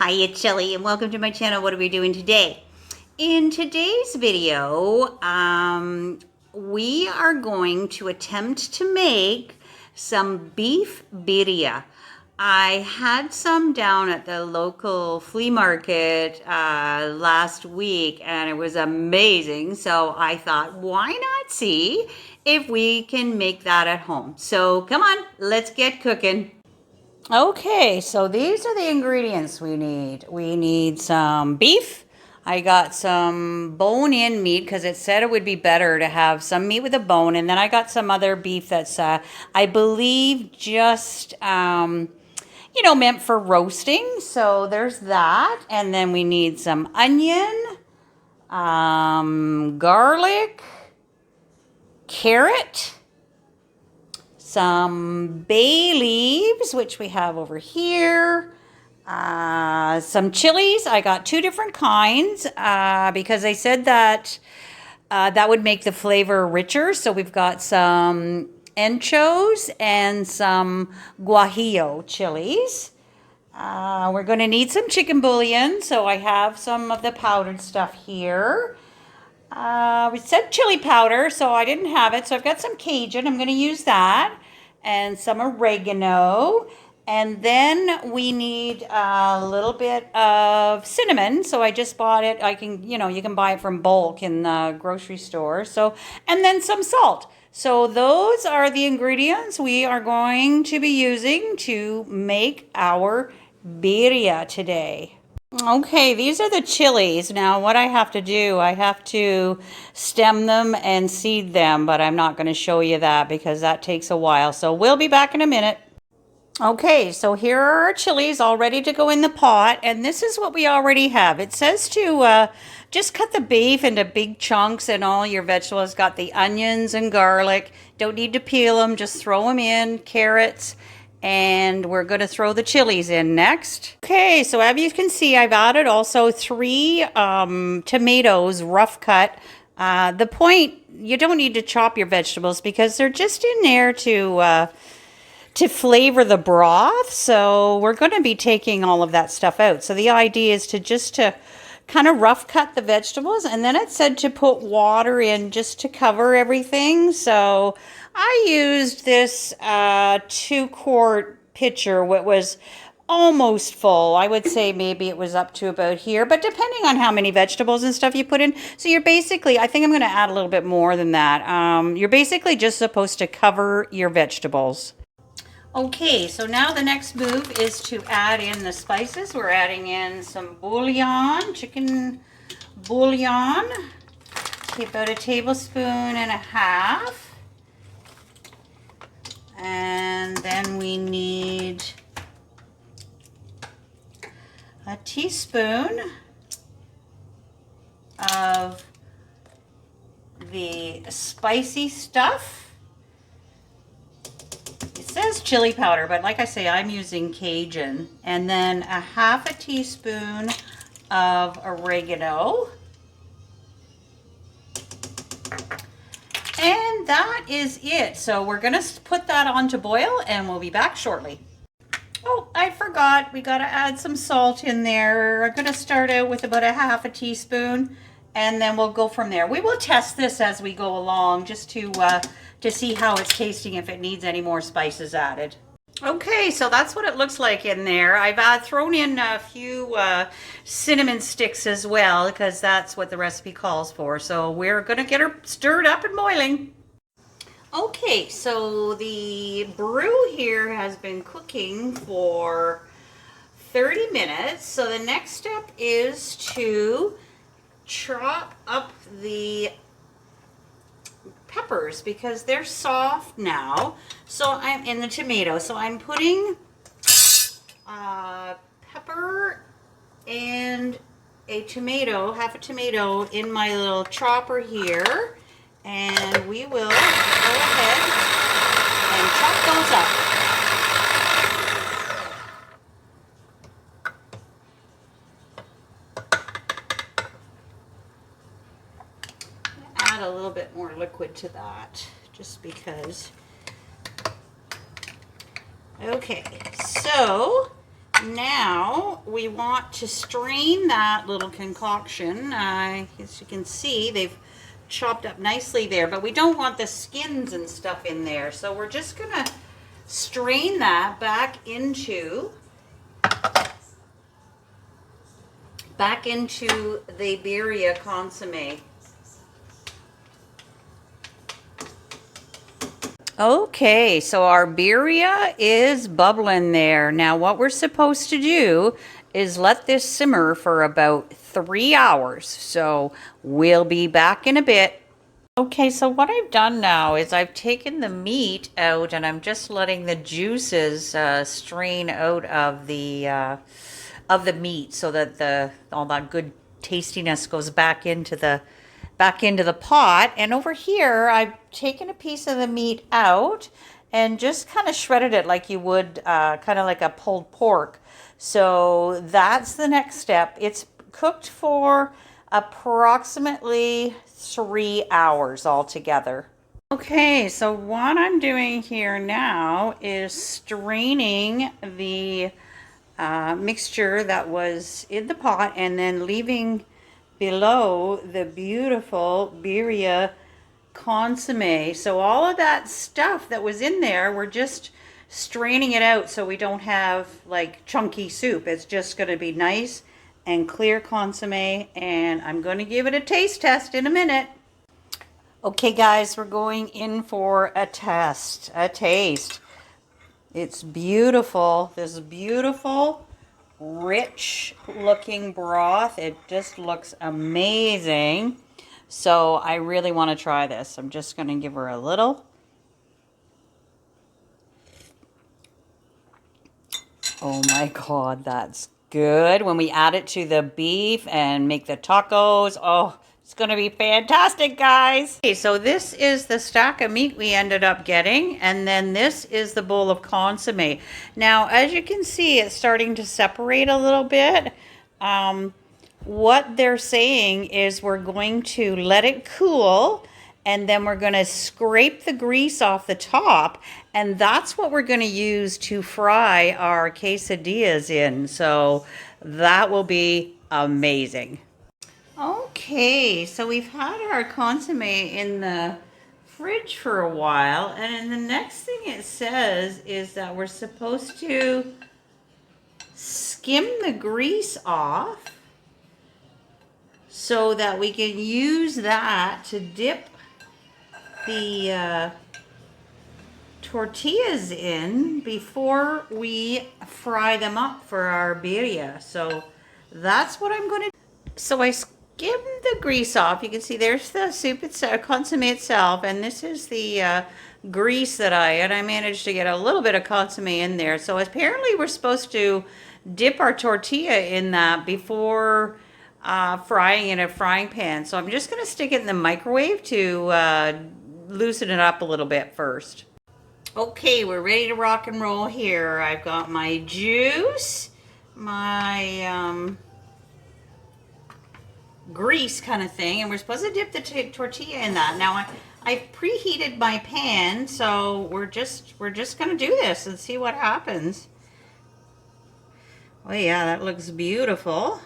Hi, it's Shelley and welcome to my channel. What are we doing today? In today's video, we are going to attempt to make some beef birria. I had some down at the local flea market last week and it was amazing. So I thought, why not see if we can make that at home? So come on, let's get cooking. Okay, so these are the ingredients we need. We need some beef. I got some bone-in meat because it said it would be better to have some meat with a bone. And then I got some other beef that's, I believe, just, meant for roasting. So there's that. And then we need some onion, garlic, carrot, some bay leaves, which we have over here, some chilies. I got two different kinds because they said that that would make the flavor richer. So we've got some anchos and some guajillo chilies. We're going to need some chicken bouillon, so I have some of the powdered stuff here. We said chili powder, so I didn't have it. So I've got some Cajun. I'm going to use that. And some oregano. And then we need a little bit of cinnamon. So I just bought it. I can, you can buy it from bulk in the grocery store. So, and then some salt. So those are the ingredients we are going to be using to make our birria today. Okay, these are the chilies. Now, what I have to do, I have to stem them and seed them, but I'm not going to show you that because that takes a while. So we'll be back in a minute. Okay, so here are our chilies all ready to go in the pot, and this is what we already have. It says to just cut the beef into big chunks and all your vegetables. Got the onions and garlic. Don't need to peel them, just throw them in, carrots. And we're going to throw the chilies in next. Okay, so as you can see, I've added also 3 tomatoes, rough cut. The point, you don't need to chop your vegetables because they're just in there to flavor the broth. So we're going to be taking all of that stuff out. So the idea is to kind of rough cut the vegetables, and then it said to put water in just to cover everything. So I used this 2-quart pitcher, what was almost full. I would say maybe it was up to about here, but depending on how many vegetables and stuff you put in. So you're basically, I think I'm going to add a little bit more than that. You're basically just supposed to cover your vegetables. Okay, so now the next move is to add in the spices. We're adding in some bouillon, chicken bouillon, about 1.5 tablespoons. And then we need a teaspoon of the spicy stuff. It says chili powder, but like I say, I'm using Cajun. And then 1/2 teaspoon of oregano. And that is it. So we're going to put that on to boil and we'll be back shortly. Oh, I forgot. We got to add some salt in there. I'm going to start out with about 1/2 teaspoon and then we'll go from there. We will test this as we go along just to see how it's tasting, if it needs any more spices added. Okay, so that's what it looks like in there. I've thrown in a few cinnamon sticks as well because that's what the recipe calls for. So we're going to get her stirred up and boiling. Okay, so the brew here has been cooking for 30 minutes. So the next step is to chop up the peppers because they're soft now. So I'm in the tomato. So I'm putting pepper and a tomato, 1/2 tomato in my little chopper here. And we will go ahead and chop those up. Add a little bit more liquid to that just because. Okay, so Now we want to strain that little concoction. As you can see, they've chopped up nicely there, but we don't want the skins and stuff in there. So we're just gonna strain that back into the birria consomme. Okay, so our birria is bubbling there. Now what we're supposed to do is let this simmer for about 3 hours. So we'll be back in a bit. Okay, so what I've done now is I've taken the meat out and I'm just letting the juices strain out of the meat so that all that good tastiness goes back into the pot. And over here, I've taken a piece of the meat out and just kind of shredded it like you would kind of like a pulled pork. So that's the next step. It's cooked for approximately 3 hours altogether. Okay, so what I'm doing here now is straining the mixture that was in the pot and then leaving below the beautiful birria consomme. So all of that stuff that was in there, we're just straining it out so we don't have like chunky soup. It's just going to be nice and clear consomme, and I'm going to give it a taste test in a minute. Okay guys, we're going in for a taste. It's beautiful. This beautiful, rich looking broth. It just looks amazing. So I really want to try this. I'm just going to give her a little. Oh my God, that's good. When we add it to the beef and make the tacos, oh, it's going to be fantastic, guys. Okay, so this is the stack of meat we ended up getting, and then this is the bowl of consomme. Now, as you can see, it's starting to separate a little bit. What they're saying is we're going to let it cool, and then we're going to scrape the grease off the top, and that's what we're going to use to fry our quesadillas in. So that will be amazing. Okay, so we've had our consomme in the fridge for a while, and the next thing it says is that we're supposed to skim the grease off so that we can use that to dip the tortillas in before we fry them up for our birria. So that's what I'm going to do. So I skimmed the grease off. You can see there's the soup itself, consomme itself, and this is the grease that I managed to get a little bit of consomme in there. So apparently we're supposed to dip our tortilla in that before frying in a frying pan. So I'm just going to stick it in the microwave to loosen it up a little bit first. Okay, we're ready to rock and roll here. I've got my juice, my grease kind of thing, and we're supposed to dip the tortilla in that. Now I've preheated my pan, so we're just gonna do this and see what happens. Oh yeah, that looks beautiful.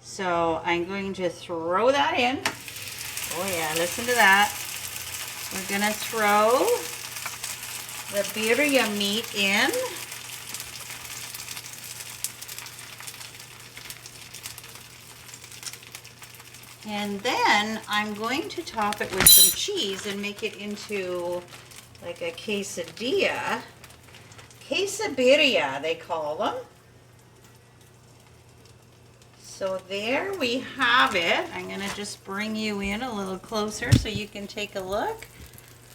So I'm going to throw that in. Oh yeah, listen to that. We're gonna throw the birria meat in. And then I'm going to top it with some cheese and make it into like a quesadilla. Quesabirria, they call them. So there we have it. I'm going to just bring you in a little closer so you can take a look.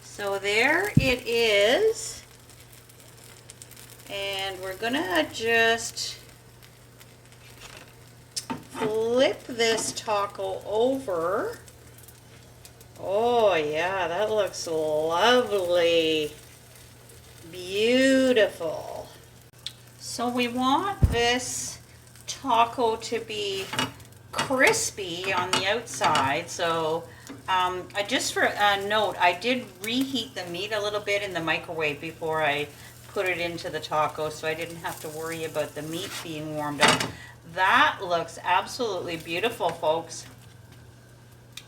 So there it is. And we're going to just flip this taco over. Oh yeah, that looks lovely. Beautiful. So we want this taco to be crispy on the outside. So I just for a note, I did reheat the meat a little bit in the microwave before I put it into the taco so I didn't have to worry about the meat being warmed up. That looks absolutely beautiful, folks.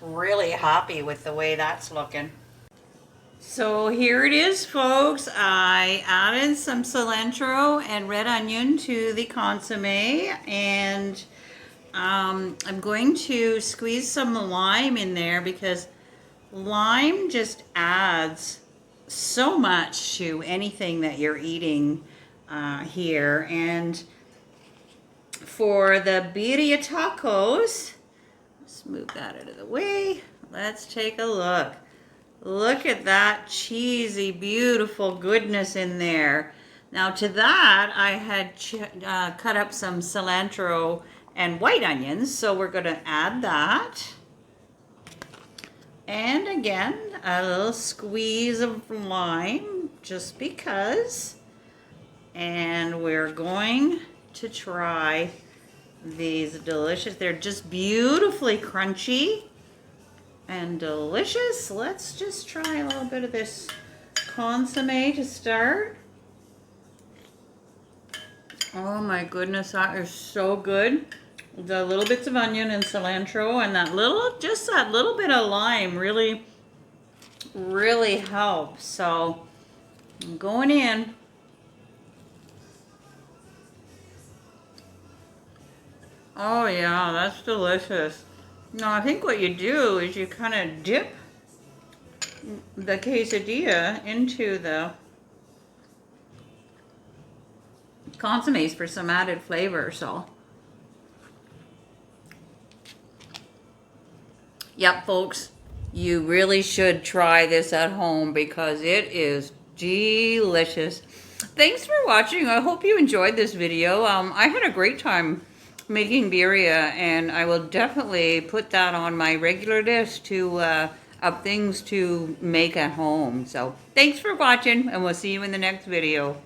Really happy with the way that's looking. So here it is, folks. I added some cilantro and red onion to the consomme, and I'm going to squeeze some lime in there because lime just adds so much to anything that you're eating here. And for the birria tacos, let's move that out of the way. Let's take a look. Look at that cheesy, beautiful goodness in there. Now to that, I had cut up some cilantro and white onions, so we're going to add that. And again, a little squeeze of lime, just because. And we're going to try these delicious. They're just beautifully crunchy and delicious. Let's just try a little bit of this consomme to start. Oh my goodness, that is so good. The little bits of onion and cilantro and that little bit of lime really helps. So I'm going in. Oh yeah, that's delicious. Now I think what you do is you kind of dip the quesadilla into the consommes for some added flavor. So yep, folks, you really should try this at home because it is delicious. Thanks for watching. I hope you enjoyed this video. I had a great time making birria, and I will definitely put that on my regular list of things to make at home. So thanks for watching, and we'll see you in the next video.